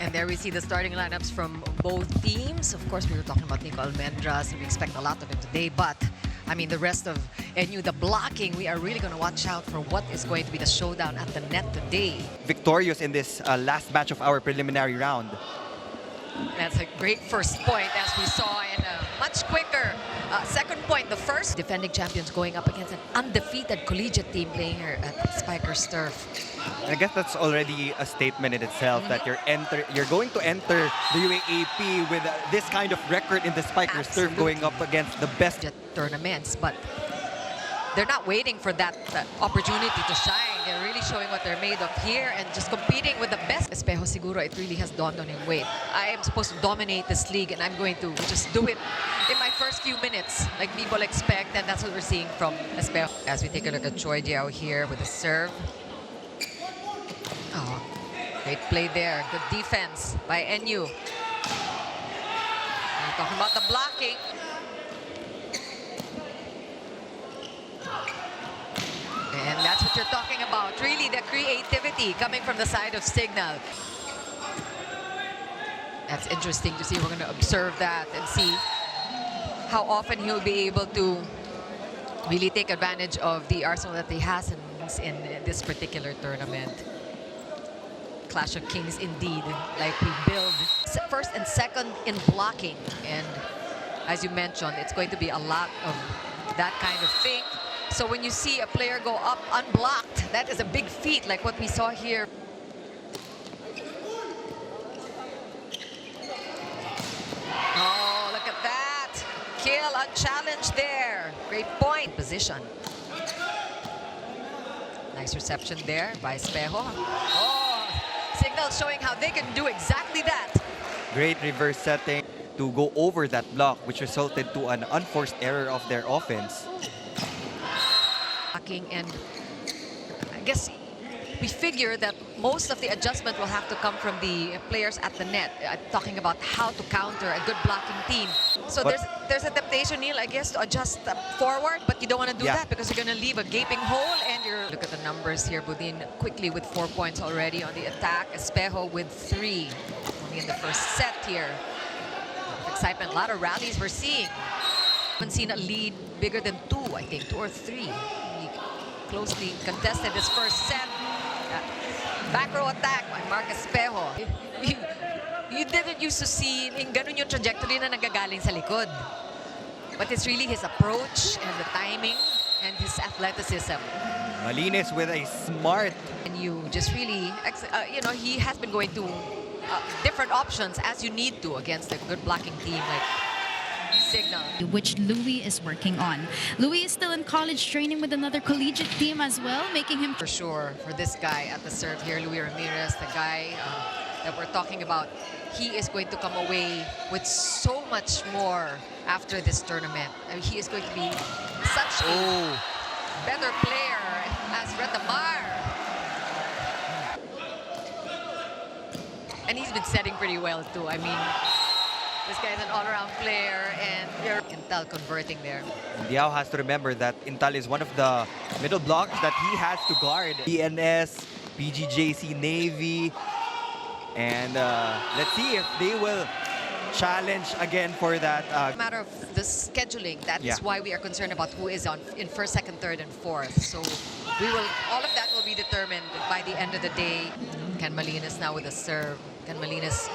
And there we see the starting lineups from both teams. Of course, we were talking about Nico Almendras, and we expect a lot of him today. But, I mean, the rest of NU, the blocking, we are really going to watch out for what is going to be the showdown at the net today. Victorious in this last match of our preliminary round. That's a great first point, as we saw in a much quicker second point. The first defending champions going up against an undefeated collegiate team playing here at Spikers Turf. I guess that's already a statement in itself that you're going to enter the UAAP with this kind of record in the Spikers Turf, going up against the best tournaments. But they're not waiting for that opportunity to shine. They're really showing what they're made of here and just competing with the best. Espejo siguro, it really has dawned on him. Wait, I am supposed to dominate this league and I'm going to just do it in my first few minutes like people expect, and that's what we're seeing from Espejo. As we take a look at Choi Jiao here with the serve. Oh, great play there. Good defense by NU. We're talking about the blocking. And that's what you're talking about. Really, the creativity coming from the side of Cignal. That's interesting to see. We're going to observe that and see how often he'll be able to really take advantage of the arsenal that he has in this particular tournament. Clash of Kings indeed. Like, we build first and second in blocking. And as you mentioned, it's going to be a lot of that kind of thing. So when you see a player go up unblocked, that is a big feat, like what we saw here. Oh, look at that. Kill unchallenged there. Great point. Position. Nice reception there by Espejo. Oh, Cignal showing how they can do exactly that. great reverse setting to go over that block, which resulted to an unforced error of their offense. And I guess we figure that most of the adjustment will have to come from the players at the net. Talking about how to counter a good blocking team. So there's a temptation, Neil, I guess, to adjust forward, but you don't want to do that because you're going to leave a gaping hole. And you're look at the numbers here. Budin quickly with 4 points already on the attack. Espejo with 3 only in the first set here. Excitement, a lot of rallies we're seeing. Haven't seen a lead bigger than 2, I think, 2 or 3. Closely contested this first set. Back row attack by Mark Espejo. You didn't used to see in ganun yung trajectory na nagagaling sa likod. But it's really his approach and the timing and his athleticism. Malinis with a smart. And you just really, you know, he has been going to different options as you need to against a good blocking team like Cignal, which Louis is working on. Louis is still in college training with another collegiate team as well, making him for sure for this guy at the serve here, Louis Ramirez, the guy that we're talking about. He is going to come away with so much more after this tournament. I mean, he is going to be such a better player as Retamar. And he's been setting pretty well too. I mean, this guy's an all-around player, and Intal converting there. Diao has to remember that Intal is one of the middle blockers that he has to guard. PNS, PGJC Navy, and let's see if they will challenge again for that. Matter of the scheduling, that is why we are concerned about who is in first, second, third, and fourth. So we will, all of that will be determined by the end of the day. Ken Malinas now with a serve. Ken Malinas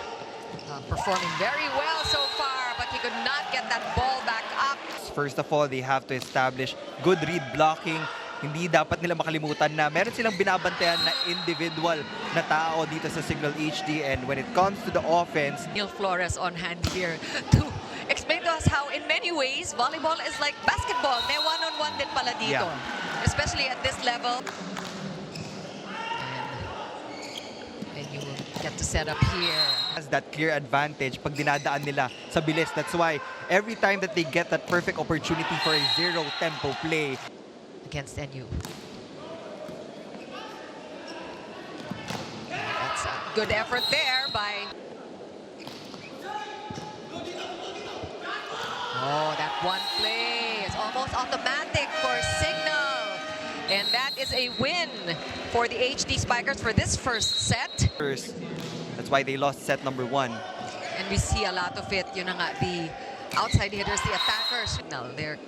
performing very well so far, but he could not get that ball back up. First of all, they have to establish good read blocking. Hindi dapat nila makalimutan na meron silang binabantayan na individual na tao dito sa Cignal HD, and when it comes to the offense, Neil Flores on hand here to explain to us how in many ways volleyball is like basketball. May one-on-one din pala dito, especially at this level. And you will get to set up here. Has that clear advantage pag dinadaan nila sa bilis. That's why every time that they get that perfect opportunity for a zero tempo play against NU. That's a good effort there by... Oh, that one play is almost automatic for Cignal. And that is a win for the HD Spikers for this first set. That's why they lost set number 1. And we see a lot of it. Yun na nga, the outside hitters, the attackers. Now they're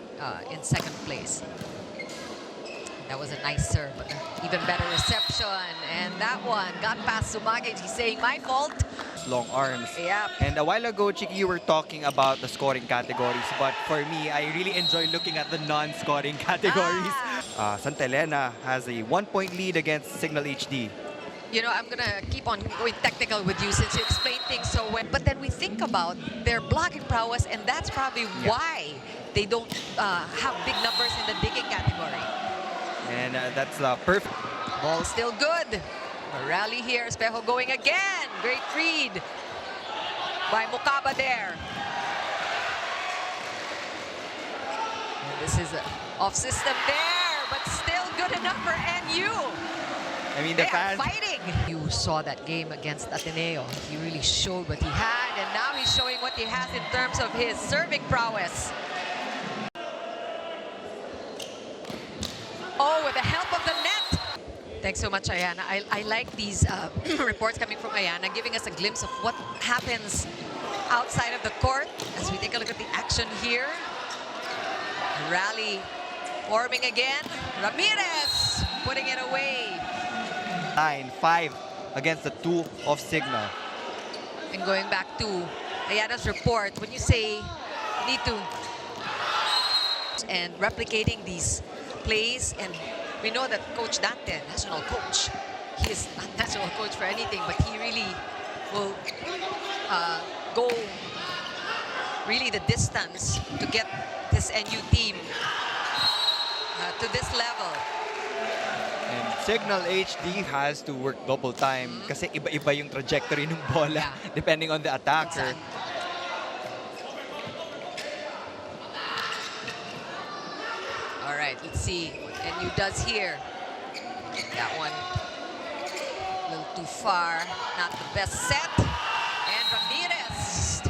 in second place. That was a nice serve. Even better reception. And that one got past Sumage. He's saying, my fault. Long arms. Yeah. And a while ago, Chiki, you were talking about the scoring categories. But for me, I really enjoy looking at the non-scoring categories. Santa Elena has a 1-point lead against Cignal HD. You know, I'm going to keep on going technical with you since you explained things so well. But then we think about their blocking prowess, and that's probably why they don't have big numbers in the digging category. And that's perfect. Ball still good. A rally here. Espejo going again. Great read by Mukaba there. And this is off system there, but still good enough for NU. I mean, They are fighting. You saw that game against Ateneo. He really showed what he had, and now he's showing what he has in terms of his serving prowess. Oh, with the help of the net. Thanks so much, Ayana. I like these reports coming from Ayana, giving us a glimpse of what happens outside of the court as we take a look at the action here. Rally forming again. Ramirez putting it away. 9-5 against the 2 of Cignal. And going back to Ayana's report, when you say you need to and replicating these plays, and we know that Coach Dante, national coach, he is not national coach for anything, but he really will go really the distance to get this NU team to this level. And Cignal HD has to work double time kasi iba-iba yung trajectory ng bola depending on the attacker. All right, let's see what NU does here. That one a little too far, not the best set. And Ramirez,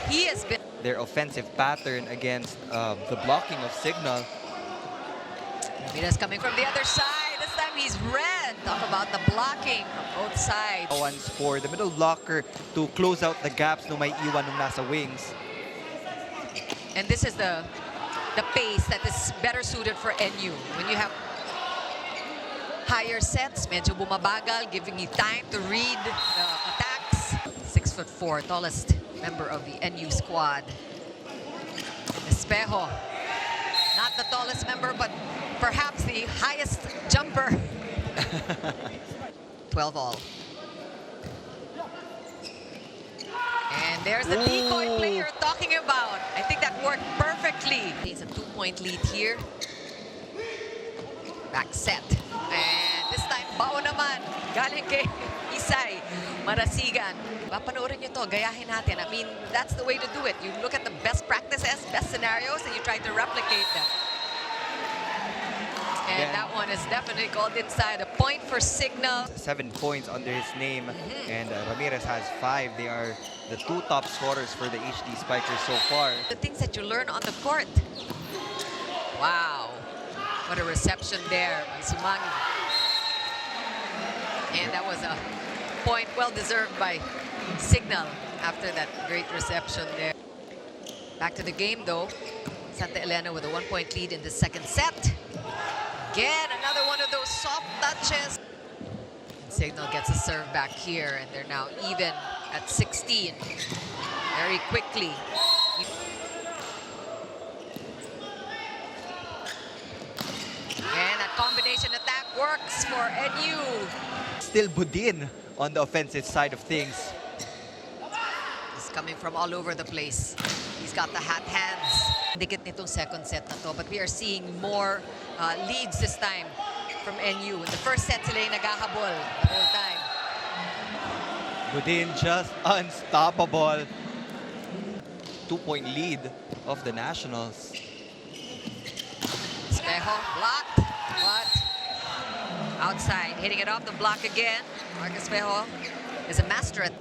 he has been Their offensive pattern against the blocking of Cignal. Ramirez coming from the other side. This time he's red. Talk about the blocking from both sides. Once for the middle blocker to close out the gaps no may iwan nung nasa wings. And this is the pace that is better suited for NU. When you have higher sets, medyo bumabagal, giving you time to read the attacks. 6'4", tallest member of the NU squad. Espejo, not the tallest member, but perhaps the highest jumper. 12 all. And there's the decoy play you're talking about. I think that worked perfectly. It's a 2-point lead here. Back set. And this time, bao naman. Galing kay Isay Marasigan. Papanoorin nyo to, gayahin natin. I mean, that's the way to do it. You look at the best practices, best scenarios, and you try to replicate them. And that one is definitely called inside. A point for Cignal. 7 points under his name, and Ramirez has 5. They are the 2 top scorers for the HD Spikers so far. The things that you learn on the court. Wow. What a reception there by Sumangi. And that was a point well deserved by Cignal after that great reception there. Back to the game though. Santa Elena with a 1-point lead in the second set. Again, another one of those soft touches. Cignal gets a serve back here, and they're now even at 16. Very quickly. And that combination attack works for NU. Still Budin on the offensive side of things. He's coming from all over the place. He's got the hot hands. Dikit nitong second set na to, but we are seeing more leads this time from NU. In the first set, sila yung naghahabol the whole time. Budin just unstoppable. 2-point lead of the Nationals. Espejo blocked, but outside, hitting it off the block again. Marcus Espejo is a master at.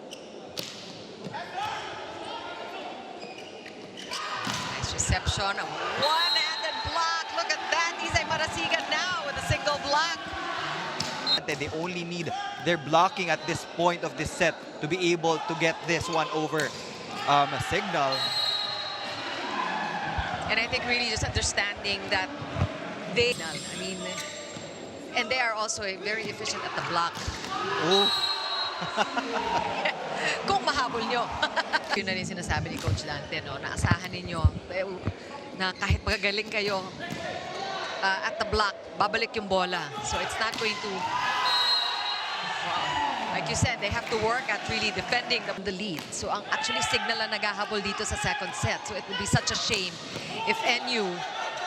Nice reception, a one-handed block. Look at that, Isay Marasigan now with a single block. Estudiante. They only need their blocking at this point of this set to be able to get this one over Cignal. And I think really just understanding that they, and they are also very efficient at the block. Oh. Kung mahabol nyo. Yun na rin sinasabi ni Coach Dante, no? Naasahan ninyo na kahit magagaling kayo at the block, babalik yung bola. So it's not going to, like you said, they have to work at really defending the lead. So actually Cignal ang naghahabol dito sa second set. So it would be such a shame if NU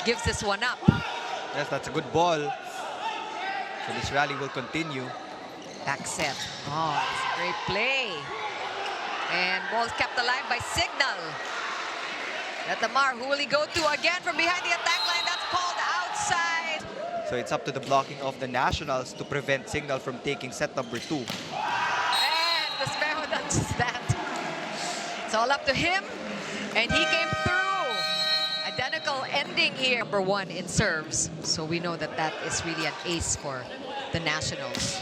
gives this one up. Yes, that's a good ball. So this rally will continue. Back set. Oh, it's a great play. And ball's kept alive by Cignal. Let Lamar, who will he go to again from behind the attack line? That's called outside. So it's up to the blocking of the Nationals to prevent Cignal from taking set number 2. And Espejo does that. It's all up to him. And he came through. Identical ending here. Number 1 in serves. So we know that that is really an ace for the Nationals.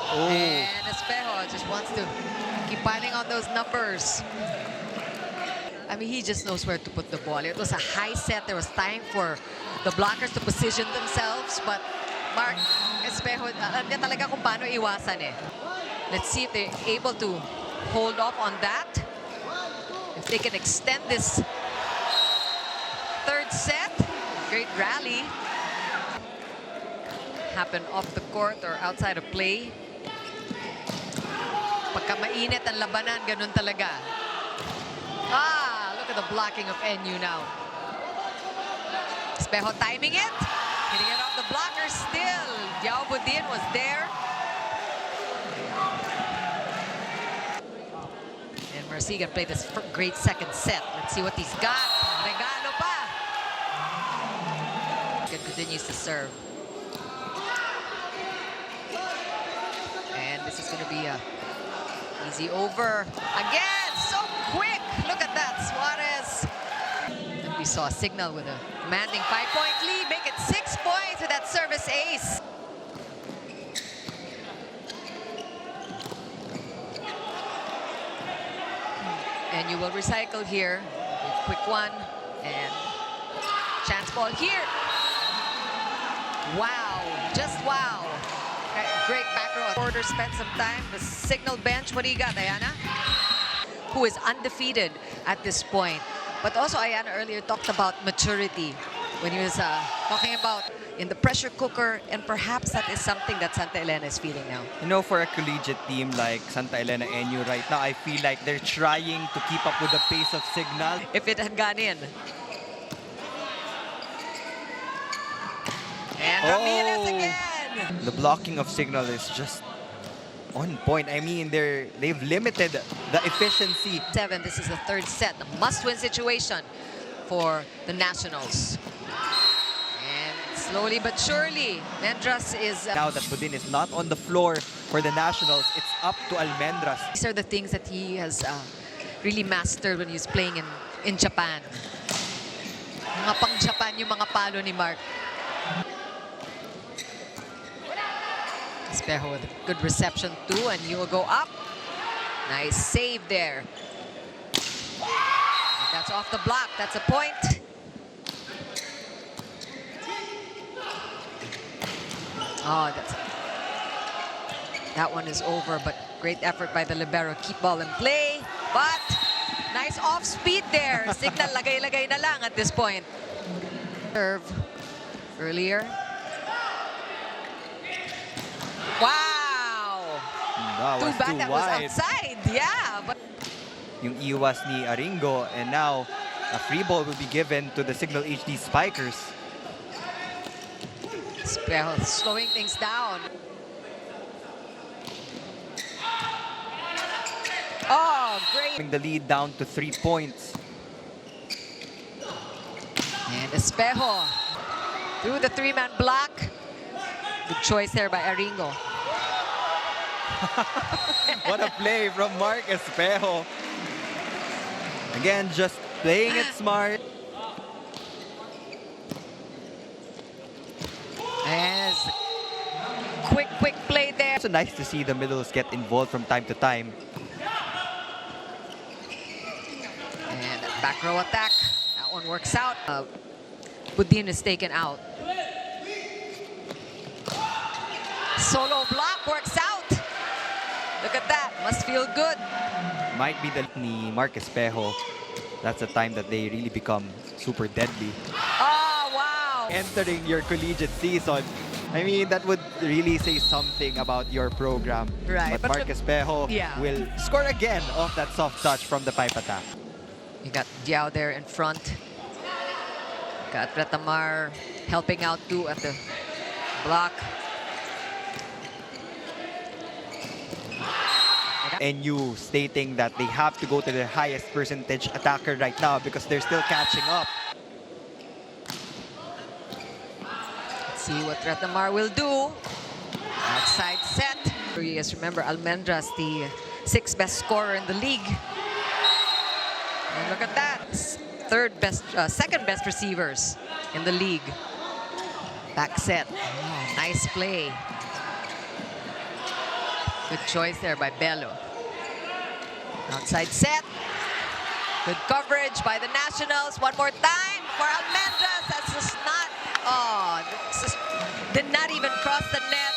Oh. And Espejo just wants to keep piling on those numbers. I mean, he just knows where to put the ball. It was a high set. There was time for the blockers to position themselves. But Mark Espejo, alam niya talaga kung paano iwasan eh. Let's see if they're able to hold off on that. If they can extend this third set. Great rally. Happen off the court or outside of play. Pagka mainit ang labanan, ganun talaga. Look at the blocking of NU now. Espejo timing it. Hitting it off the blocker still. Yao Budin was there. And Marcigan played this great second set. Let's see what he's got. Regalo pa. Continues to serve. And this is going to be a easy over. Again, so quick. Look at that, Suarez. And we saw Cignal with a commanding 5-point lead. Make it 6 points with that service ace. And you will recycle here. Quick one. And chance ball here. Wow, just wow. Great back row. Order spent some time. The Cignal bench, what do you got, Ayana? Who is undefeated at this point. But also, Ayana earlier talked about maturity when he was talking about in the pressure cooker, and perhaps that is something that Santa Elena is feeling now. You know, for a collegiate team like Santa Elena NU right now, I feel like they're trying to keep up with the pace of Cignal. If it had gone in. And Ramirez again. The blocking of Cignal is just on point. I mean, they've limited the efficiency. 7, this is the third set. A must-win situation for the Nationals. And slowly but surely, Mendras is... Now that Budin is not on the floor for the Nationals, it's up to Almendras. These are the things that he has really mastered when he's playing in Japan. Mga pang-Japan yung mga palo ni Mark. Espejo with a good reception too, and he will go up. Nice save there. And that's off the block. That's a point. Oh, that one is over, but great effort by the libero. Keep ball in play, but nice off speed there. Cignal lagay-lagay na lang at this point. Serve earlier. Wow! That Too was bad too that wide. was outside. Yeah, but Yung iwas ni Aringo, and now a free ball will be given to the Cignal HD Spikers. Espejo slowing things down. Oh, great. Bring the lead down to 3 points. And Espejo through the 3-man block. Good choice there by Aringo. What a play from Mark Espejo. Again, just playing it smart. As quick play there. also nice to see the middles get involved from time to time. And that back row attack. That one works out. Budin is taken out. Solo block works out. Look at that. Must feel good. Might be the ni Mark Espejo. That's the time that they really become super deadly. Oh, wow. Entering your collegiate season, I mean, that would really say something about your program. Right, But but Mark Espejo yeah. will score again off that soft touch from the pipe attack. You got Diao there in front. Got Retamar helping out too at the block. NU stating that they have to go to the highest percentage attacker right now because they're still catching up. Let's see what Retamar will do. Outside set. Yes, remember Almendras, the 6th best scorer in the league. And look at that. Second best receivers in the league. Back set. Oh, nice play. Good choice there by Bello. Outside set. Good coverage by the Nationals. One more time for Almendras. That's just not, did not even cross the net.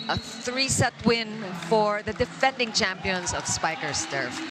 A 3-set win for the defending champions of Spikers Turf.